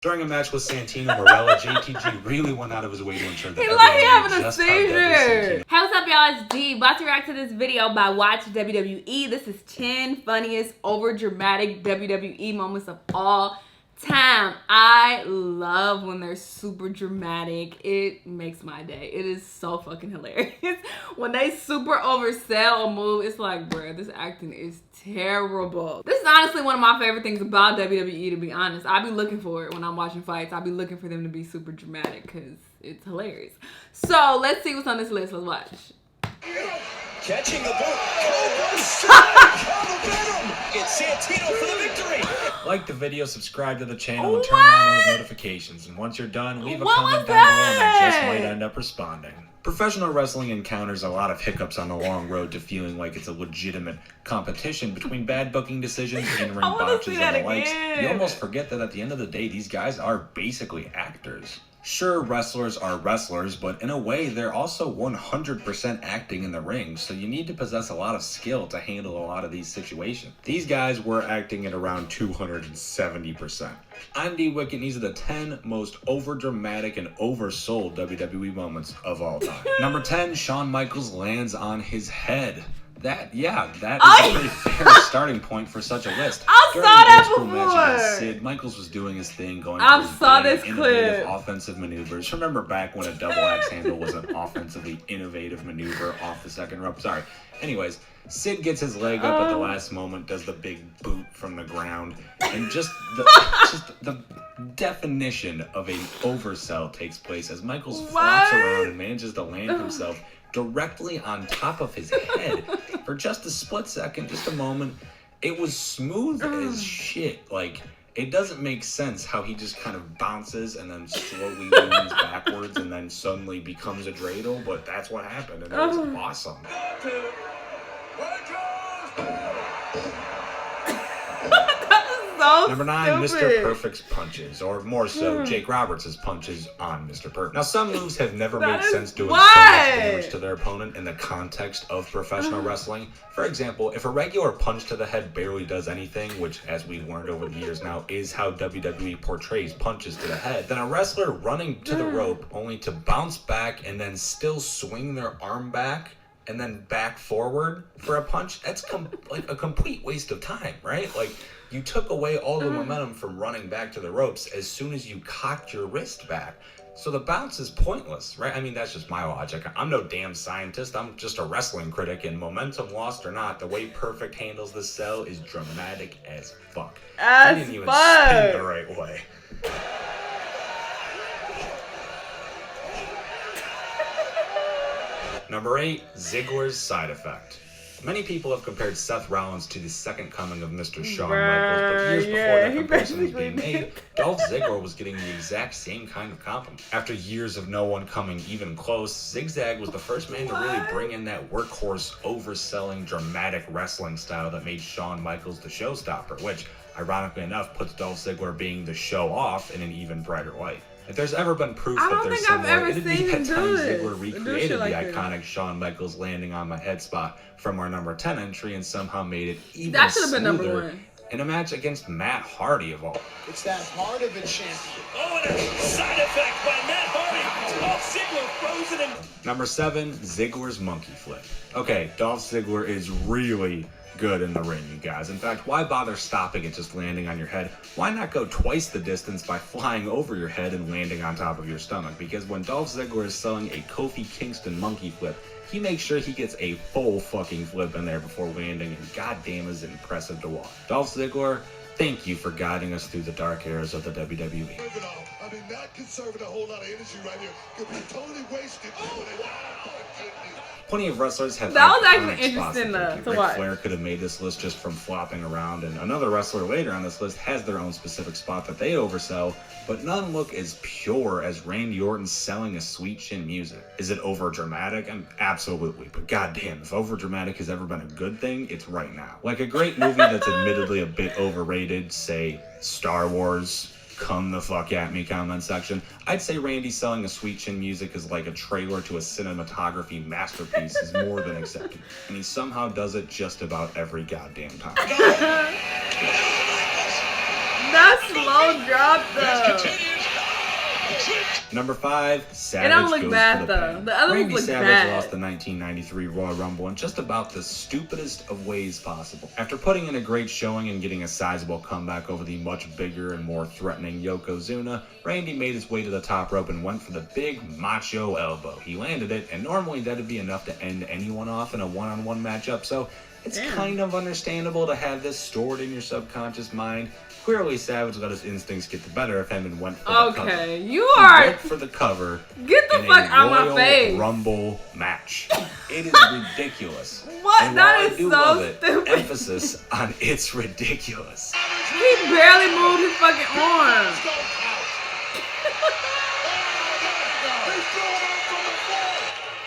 During a match with Santino Marella, JTG really went out of his way to ensure that he like everyone having a just how deadly seizure. Santino. Hey, what's up, y'all? It's D. About to react to this video by Watch WWE. This is 10 funniest over dramatic WWE moments of all time. I love when they're super dramatic. It makes my day. It is so fucking hilarious. When they super oversell a move, it's like, bruh, this acting is terrible. This is honestly one of my favorite things about WWE, to be honest. I be looking for it when I'm watching fights. I be looking for them to be super dramatic because it's hilarious. So let's see what's on this list. Let's watch. Catching the ball. Cobra strike. It's Santino for the victory. Like the video, subscribe to the channel, and turn on those notifications. And once you're done, leave a comment down below and I just might end up responding. Professional wrestling encounters a lot of hiccups on the long road to feeling like it's a legitimate competition between bad booking decisions, in-ring botches, and the likes. You almost forget that at the end of the day, these guys are basically actors. Sure, wrestlers are wrestlers, but in a way, they're also 100% acting in the ring, so you need to possess a lot of skill to handle a lot of these situations. These guys were acting at around 270%. I'm D Wicked, and these are the 10 most overdramatic and oversold WWE moments of all time. Number 10, Shawn Michaels lands on his head. That is a pretty fair starting point for such a list. I saw that before. Match against Sid, Michaels was doing his thing, going saw through this innovative clip. offensive maneuvers. Remember back when a double axe handle was an offensively innovative maneuver off the second rope? Sorry. Anyways, Sid gets his leg up at the last moment, does the big boot from the ground, and just the definition of an oversell takes place as Michaels flops around and manages to land himself directly on top of his head for just a split second, just a moment. It was smooth as shit. Like, it doesn't make sense how he just kind of bounces and then slowly leans backwards and then suddenly becomes a dreidel, but that's what happened, and it was awesome. Number 9, Mr. Perfect's punches, or more so, Jake Roberts' punches on Mr. Perfect. Now, some moves have never made sense doing so much damage to their opponent in the context of professional wrestling. For example, if a regular punch to the head barely does anything, which, as we've learned over the years now, is how WWE portrays punches to the head, then a wrestler running to the rope only to bounce back and then still swing their arm back and then back forward for a punch, that's like a complete waste of time, right? Like, you took away all the momentum from running back to the ropes as soon as you cocked your wrist back. So the bounce is pointless, right? I mean, that's just my logic. I'm no damn scientist. I'm just a wrestling critic, and momentum lost or not, the way Perfect handles the sell is dramatic as fuck. I didn't even spin the right way. Number 8, Ziggler's side effect. Many people have compared Seth Rollins to the second coming of Mr. Shawn Michaels, but years before that comparison was being made, Dolph Ziggler was getting the exact same kind of compliment. After years of no one coming even close, Zigzag was the first man to really bring in that workhorse, overselling, dramatic wrestling style that made Shawn Michaels the showstopper, which, ironically enough, puts Dolph Ziggler being the show-off in an even brighter light. If there's ever been proof that there's similar, it'd be that time Ziggler recreated the iconic Shawn Michaels landing on my head spot from our number 10 entry and somehow made it even smoother in a match against Matt Hardy of all. It's that heart of a champion. Oh, and a side effect by Matt Hardy. Dolph Ziggler frozen in. Number 7, Ziggler's monkey flip. Okay, Dolph Ziggler is really good in the ring, you guys. In fact, why bother stopping at just landing on your head? Why not go twice the distance by flying over your head and landing on top of your stomach? Because when Dolph Ziggler is selling a Kofi Kingston monkey flip, he makes sure he gets a full fucking flip in there before landing, and goddamn is it impressive to watch. Dolph Ziggler, thank you for guiding us through the dark eras of the WWE. I mean, not conserving a whole lot of energy right here. Could be totally wasted. Plenty of wrestlers have that was actually interesting to watch. Ric Flair could have made this list just from flopping around, and another wrestler later on this list has their own specific spot that they oversell, but none look as pure as Randy Orton selling a sweet chin music. Is it over dramatic? Absolutely, but goddamn, if over dramatic has ever been a good thing, it's right now. Like a great movie that's admittedly a bit overrated, say Star Wars. Come the fuck at me comment section. I'd say Randy selling a sweet chin music is like a trailer to a cinematography masterpiece is more than accepted. And he somehow does it just about every goddamn time. That slow drop though. Number 5, Savage It don't look goes bad for the though. pin. The others Randy look Savage bad. lost the 1993 Royal Rumble in just about the stupidest of ways possible. After putting in a great showing and getting a sizable comeback over the much bigger and more threatening Yokozuna, Randy made his way to the top rope and went for the big macho elbow. He landed it, and normally that'd be enough to end anyone off in a one-on-one matchup, so it's kind of understandable to have this stored in your subconscious mind. Clearly, Savage let his instincts get the better of him and went for the cover. Okay, you He are. went for the cover. Get the in fuck a out my Royal face. Rumble match. It is ridiculous. What? And That while is I do so love it, stupid. emphasis on it's ridiculous. He barely moved his fucking arm.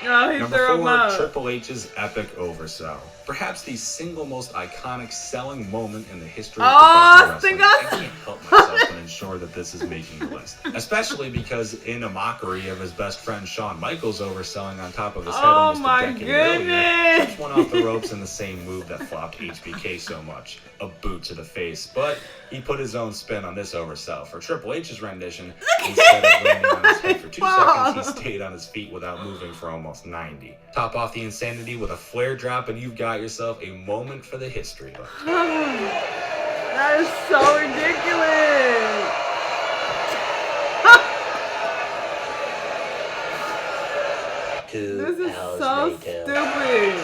Oh, he Number threw him 4, out. Triple H's epic oversell. Perhaps the single most iconic selling moment in the history of Oh, professional wrestling. I can't help myself but ensure that this is making the list. Especially because in a mockery of his best friend Shawn Michaels overselling on top of his head almost a decade earlier, Trips went off the ropes in the same move that flopped HBK so much, a boot to the face. But he put his own spin on this oversell. For Triple H's rendition, instead of landing on his head for 2 seconds, he stayed on his feet without moving for almost 90. Top off the insanity with a flare drop, and you've got yourself a moment for the history book. That is so ridiculous. This is so stupid.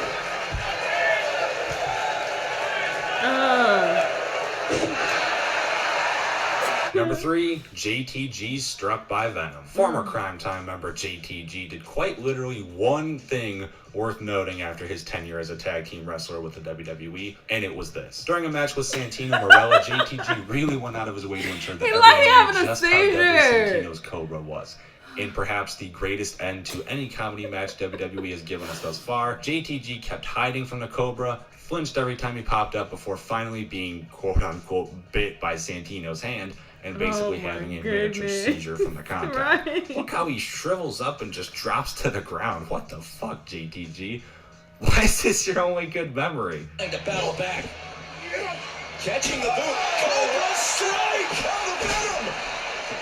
Number 3, JTG struck by Venom. Former Crime Time member JTG did quite literally one thing worth noting after his tenure as a tag team wrestler with the WWE, and it was this. During a match with Santino Marella, JTG really went out of his way to ensure that everyone knew just how deadly Santino's Cobra was. In perhaps the greatest end to any comedy match WWE has given us thus far, JTG kept hiding from the Cobra, flinched every time he popped up before finally being quote-unquote bit by Santino's hand, and basically having a miniature seizure from the contact. Right. Look how he shrivels up and just drops to the ground. What the fuck, JTG? Why is this your only good memory? And to battle back. Catching the boot. Cobra strike! Out of Venom!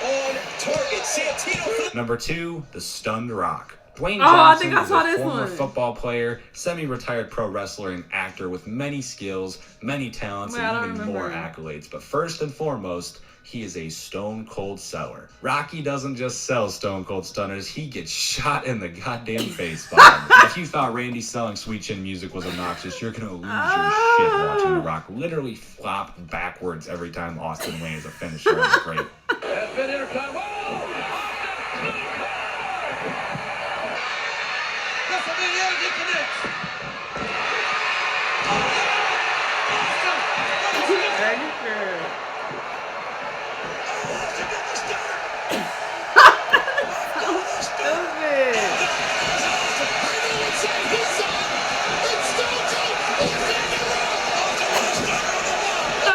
On target. Santino. Number 2, the Stunned Rock. Dwayne I Johnson think I is saw a this former one. football player, semi-retired pro wrestler, and actor with many skills, many talents, and even more accolades. But first and foremost, he is a stone cold seller. Rocky doesn't just sell stone cold stunners, he gets shot in the goddamn face by them. If you thought Randy selling Sweet Chin Music was obnoxious, you're gonna lose your shit watching The Rock literally flop backwards every time Austin lands a finisher on the grate. Has been intertime.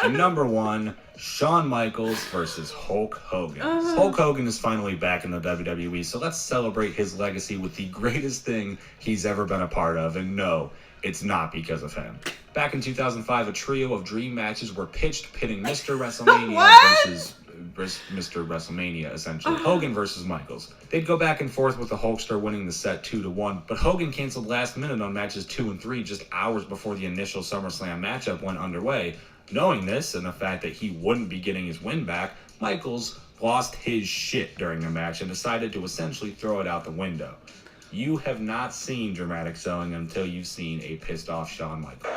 And number 1, Shawn Michaels versus Hulk Hogan. Hulk Hogan is finally back in the WWE, so let's celebrate his legacy with the greatest thing he's ever been a part of, and no, it's not because of him. Back in 2005, a trio of dream matches were pitched, pitting Mr. WrestleMania versus Mr. WrestleMania, essentially. Hogan versus Michaels. They'd go back and forth with the Hulkster winning the set 2-1, but Hogan canceled last minute on matches 2 and 3 just hours before the initial SummerSlam matchup went underway. Knowing this and the fact that he wouldn't be getting his win back, Michaels lost his shit during the match and decided to essentially throw it out the window. You have not seen dramatic selling until you've seen a pissed off Shawn Michaels.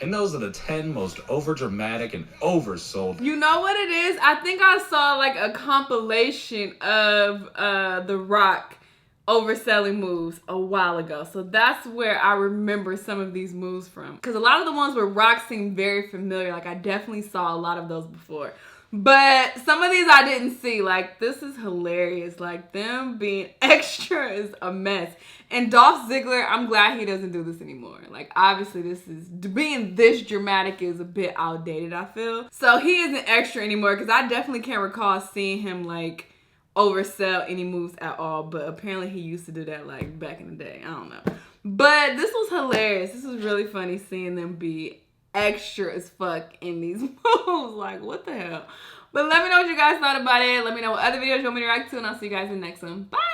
And those are the 10 most overdramatic and oversold. You know what it is? I think I saw like a compilation of The Rock overselling moves a while ago. So that's where I remember some of these moves from. Because a lot of the ones where Rock seemed very familiar. Like I definitely saw a lot of those before. But some of these I didn't see. Like, this is hilarious. Like, them being extra is a mess. And Dolph Ziggler, I'm glad he doesn't do this anymore. Like, obviously, being this dramatic is a bit outdated, I feel. So he isn't extra anymore, because I definitely can't recall seeing him, like, oversell any moves at all. But apparently he used to do that, like, back in the day. I don't know. But this was hilarious. This was really funny seeing them be extra as fuck in these moves. Like, what the hell? But let me know what you guys thought about it. Let me know what other videos you want me to react to, and I'll see you guys in the next one. Bye!